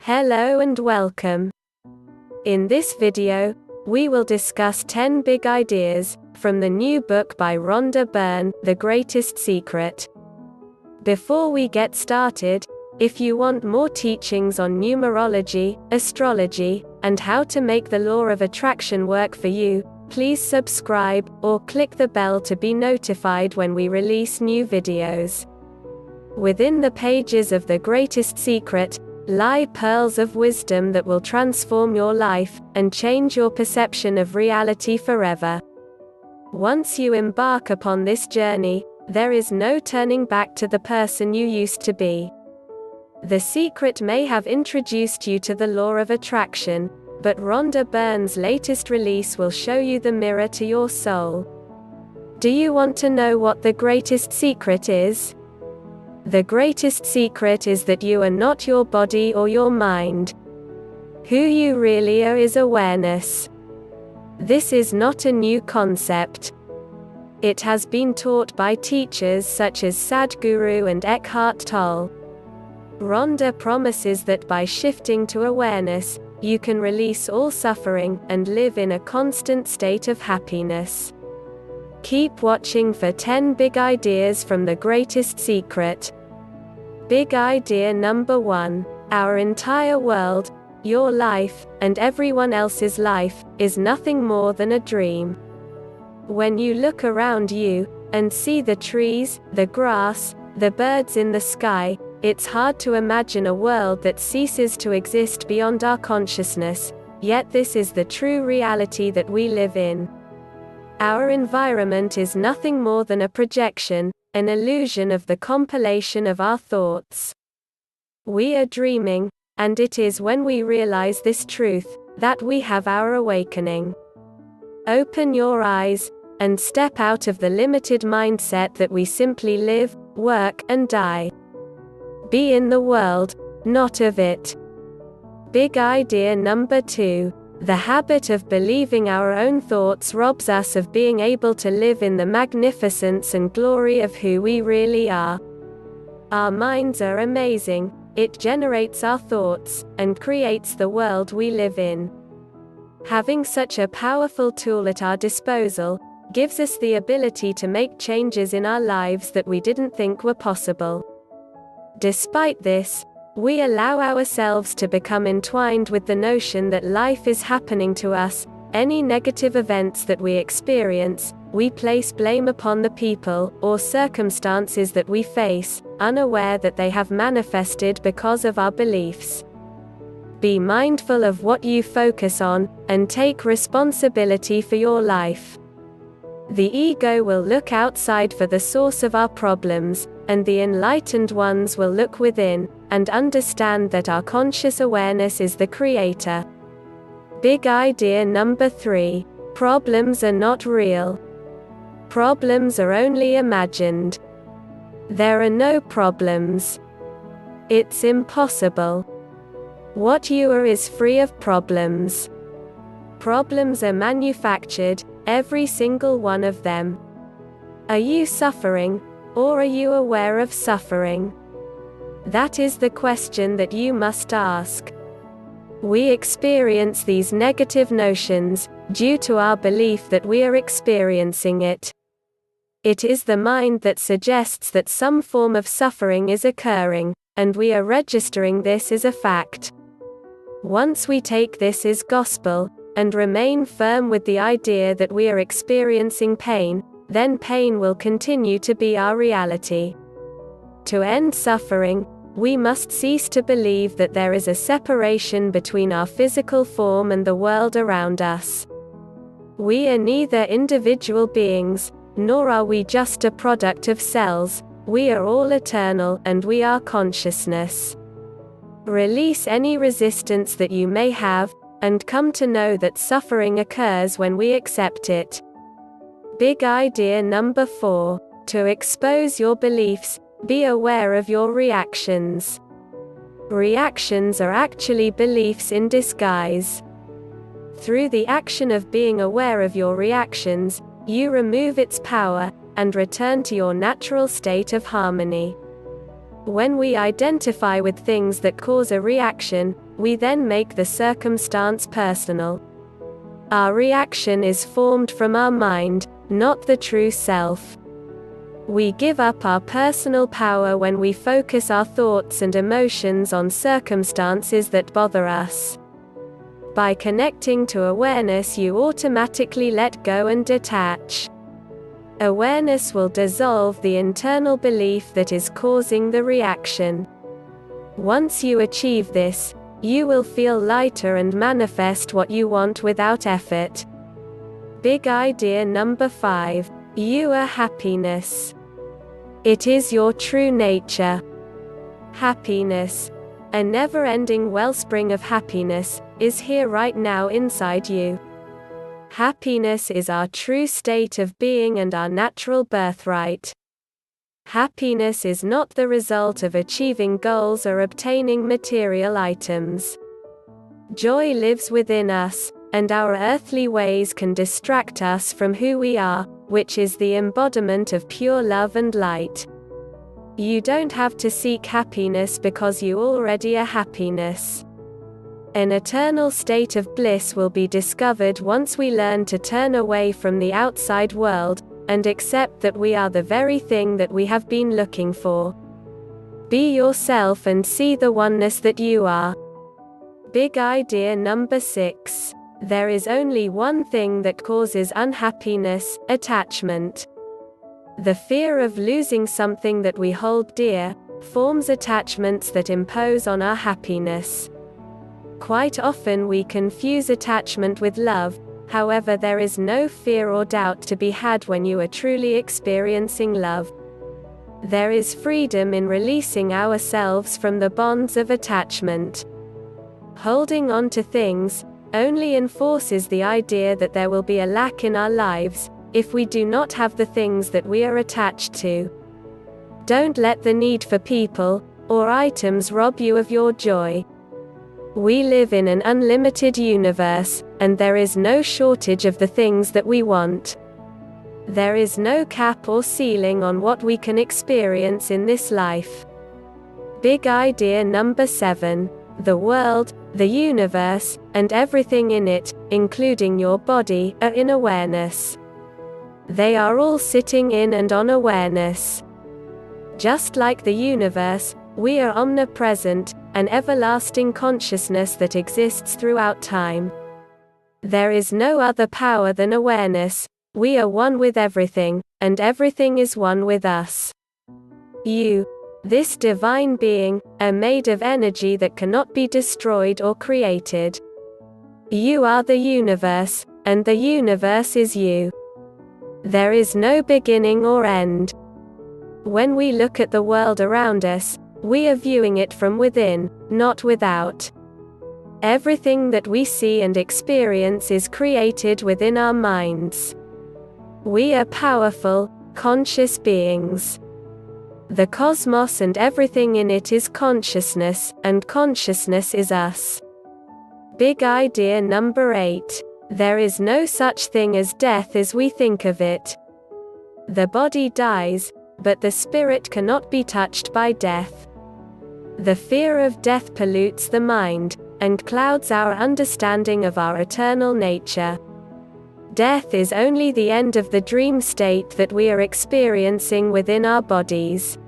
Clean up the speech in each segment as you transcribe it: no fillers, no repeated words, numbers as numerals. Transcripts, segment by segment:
Hello and welcome. In this video, we will discuss 10 big ideas from the new book by Rhonda Byrne, The Greatest Secret. Before we get started, if you want more teachings on numerology, astrology, and how to make the law of attraction work for you, please subscribe or click the bell to be notified when we release new videos. Within the pages of The Greatest Secret lie pearls of wisdom that will transform your life and change your perception of reality forever. Once you embark upon this journey, there is no turning back to the person you used to be. The Secret may have introduced you to the law of attraction, but Rhonda Byrne's latest release will show you the mirror to your soul. Do you want to know what the greatest secret is? The greatest secret is that you are not your body or your mind. Who you really are is awareness. This is not a new concept. It has been taught by teachers such as Sadhguru and Eckhart Tolle. Rhonda promises that by shifting to awareness, you can release all suffering and live in a constant state of happiness. Keep watching for 10 big ideas from The Greatest Secret. Big idea number 1. Our entire world, your life, and everyone else's life, is nothing more than a dream. When you look around you, and see the trees, the grass, the birds in the sky, it's hard to imagine a world that ceases to exist beyond our consciousness, yet this is the true reality that we live in. Our environment is nothing more than a projection, an illusion of the compilation of our thoughts. We are dreaming, and it is when we realize this truth that we have our awakening. Open your eyes, and step out of the limited mindset that we simply live, work, and die. Be in the world, not of it. Big idea number 2. The habit of believing our own thoughts robs us of being able to live in the magnificence and glory of who we really are. Our minds are amazing. It generates our thoughts, and creates the world we live in. Having such a powerful tool at our disposal gives us the ability to make changes in our lives that we didn't think were possible. Despite this, we allow ourselves to become entwined with the notion that life is happening to us. Any negative events that we experience, we place blame upon the people or circumstances that we face, unaware that they have manifested because of our beliefs. Be mindful of what you focus on, and take responsibility for your life. The ego will look outside for the source of our problems, and the enlightened ones will look within, and understand that our conscious awareness is the creator. Big idea number 3. Problems are not real. Problems are only imagined. There are no problems. It's impossible. What you are is free of problems. Problems are manufactured, every single one of them. Are you suffering, or are you aware of suffering? That is the question that you must ask. We experience these negative notions due to our belief that we are experiencing it. It is the mind that suggests that some form of suffering is occurring, and we are registering this as a fact. Once we take this as gospel, and remain firm with the idea that we are experiencing pain, then pain will continue to be our reality. To end suffering, we must cease to believe that there is a separation between our physical form and the world around us. We are neither individual beings, nor are we just a product of cells. We are all eternal, and we are consciousness. Release any resistance that you may have, and come to know that suffering occurs when we accept it. Big idea number 4. To expose your beliefs, be aware of your reactions. Reactions are actually beliefs in disguise. Through the action of being aware of your reactions, you remove its power, and return to your natural state of harmony. When we identify with things that cause a reaction, we then make the circumstance personal. Our reaction is formed from our mind, not the true self. We give up our personal power when we focus our thoughts and emotions on circumstances that bother us. By connecting to awareness, you automatically let go and detach. Awareness will dissolve the internal belief that is causing the reaction. Once you achieve this, you will feel lighter and manifest what you want without effort. Big idea number 5. You are happiness. It is your true nature. Happiness, a never-ending wellspring of happiness, is here right now inside you. Happiness is our true state of being and our natural birthright. Happiness is not the result of achieving goals or obtaining material items. Joy lives within us, and our earthly ways can distract us from who we are, which is the embodiment of pure love and light. You don't have to seek happiness because you already are happiness. An eternal state of bliss will be discovered once we learn to turn away from the outside world, and accept that we are the very thing that we have been looking for. Be yourself and see the oneness that you are. Big idea number 6. There is only one thing that causes unhappiness: attachment. The fear of losing something that we hold dear forms attachments that impose on our happiness. Quite often we confuse attachment with love. However, there is no fear or doubt to be had when you are truly experiencing love. There is freedom in releasing ourselves from the bonds of attachment. Holding on to things only enforces the idea that there will be a lack in our lives if we do not have the things that we are attached to. Don't let the need for people or items rob you of your joy. We live in an unlimited universe, and there is no shortage of the things that we want. There is no cap or ceiling on what we can experience in this life. Big idea number 7. The world, the universe, and everything in it, including your body, are in awareness. They are all sitting in and on awareness. Just like the universe, we are omnipresent, an everlasting consciousness that exists throughout time. There is no other power than awareness. We are one with everything, and everything is one with us. You, this divine being, are made of energy that cannot be destroyed or created. You are the universe, and the universe is you. There is no beginning or end. When we look at the world around us, we are viewing it from within, not without. Everything that we see and experience is created within our minds. We are powerful, conscious beings. The cosmos and everything in it is consciousness, and consciousness is us. Big idea number 8. There is no such thing as death as we think of it. The body dies, but the spirit cannot be touched by death. The fear of death pollutes the mind, and clouds our understanding of our eternal nature. Death is only the end of the dream state that we are experiencing within our bodies.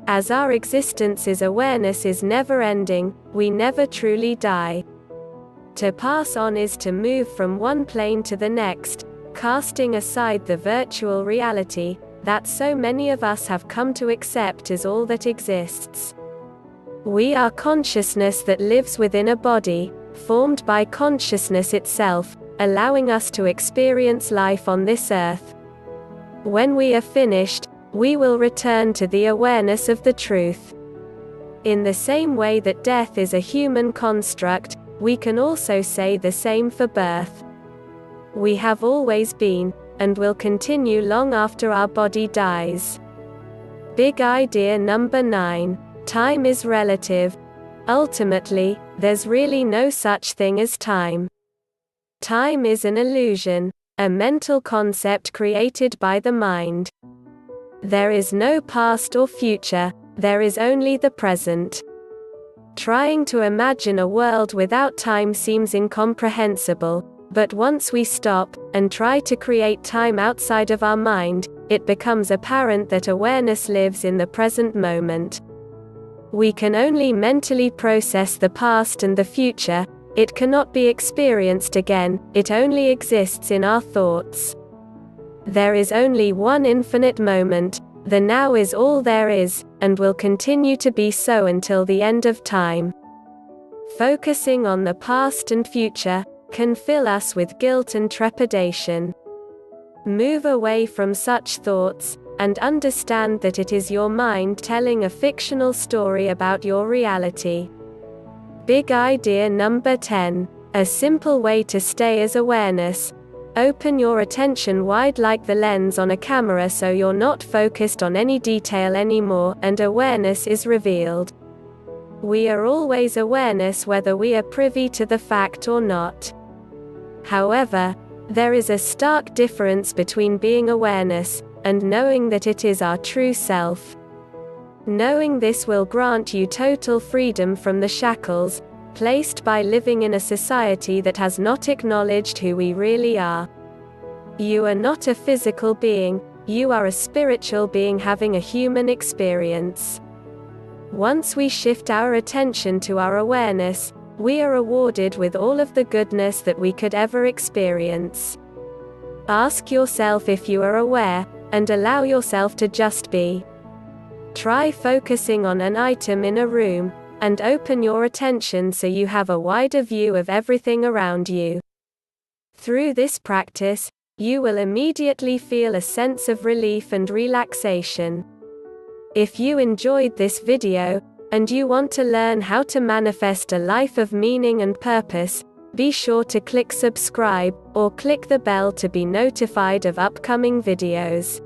As our existence is awareness is never-ending, we never truly die. To pass on is to move from one plane to the next, casting aside the virtual reality that so many of us have come to accept as all that exists. We are consciousness that lives within a body, formed by consciousness itself, allowing us to experience life on this earth. When we are finished, we will return to the awareness of the truth. In the same way that death is a human construct, we can also say the same for birth. We have always been, and will continue long after our body dies. Big idea number 9. Time is relative. Ultimately, there's really no such thing as time. Time is an illusion, a mental concept created by the mind. There is no past or future, there is only the present. Trying to imagine a world without time seems incomprehensible, but once we stop and try to create time outside of our mind, it becomes apparent that awareness lives in the present moment. We can only mentally process the past and the future. It cannot be experienced again, it only exists in our thoughts. There is only one infinite moment. The now is all there is, and will continue to be so until the end of time. Focusing on the past and future can fill us with guilt and trepidation. Move away from such thoughts, and understand that it is your mind telling a fictional story about your reality. Big idea number 10. A simple way to stay as awareness. Open your attention wide like the lens on a camera so you're not focused on any detail anymore, and awareness is revealed. We are always awareness whether we are privy to the fact or not. However, there is a stark difference between being awareness and knowing that it is our true self. Knowing this will grant you total freedom from the shackles placed by living in a society that has not acknowledged who we really are. You are not a physical being, you are a spiritual being having a human experience. Once we shift our attention to our awareness, we are rewarded with all of the goodness that we could ever experience. Ask yourself if you are aware, and allow yourself to just be. Try focusing on an item in a room, and open your attention so you have a wider view of everything around you. Through this practice, you will immediately feel a sense of relief and relaxation. If you enjoyed this video, and you want to learn how to manifest a life of meaning and purpose, be sure to click subscribe, or click the bell to be notified of upcoming videos.